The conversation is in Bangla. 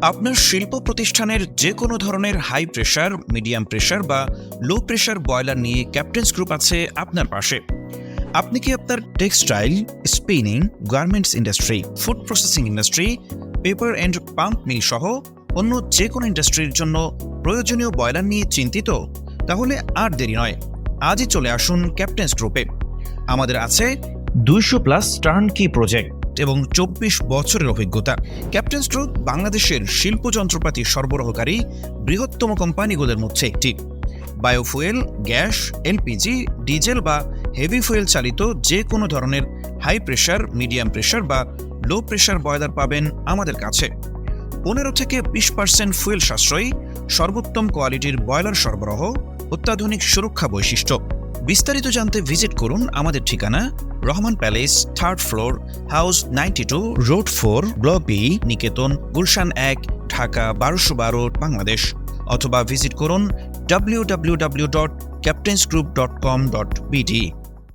আপনার শিল্প প্রতিষ্ঠানের যে কোনো ধরনের হাই প্রেশার, মিডিয়াম প্রেশার বা লো প্রেশার বয়লার নিয়ে ক্যাপ্টেন্স গ্রুপ আছে আপনার পাশে। আপনি কি আপনার textile, spinning, garments industry, food processing industry, paper and pulp mill সহ অন্য যে কোনো ইন্ডাস্ট্রির জন্য প্রয়োজনীয় বয়লার নিয়ে চিন্তিত? তাহলে আর দেরি নয়, আজই চলে আসুন ক্যাপ্টেন্স গ্রুপে। আমাদের আছে 200+ টার্নকি প্রজেক্ট এবং 24 বছরের অভিজ্ঞতা। ক্যাপ্টেন্স গ্রুপ বাংলাদেশের শিল্প যন্ত্রপাতি সরবরাহকারী বৃহত্তম কোম্পানিগুলোর মধ্যে একটি। বায়োফুয়েল, গ্যাস, এলপিজি, ডিজেল বা হেভি ফুয়েল চালিত যে কোনো ধরনের হাই প্রেশার, মিডিয়াম প্রেশার বা লো প্রেশার বয়লার পাবেন আমাদের কাছে। 15 থেকে 20% ফুয়েল সাশ্রয়ী, সর্বোত্তম কোয়ালিটির বয়লার সরবরাহ, অত্যাধুনিক সুরক্ষা বৈশিষ্ট্য। বিস্তারিত জানতে ভিজিট করুন আমাদের ঠিকানা Rahman palace, 3rd floor, house 92, road 4, block B, Niketan, Gulshan 1, Dhaka 1212, Bangladesh. অথবা ভিজিট করুন www.captainsgroup.com.bd।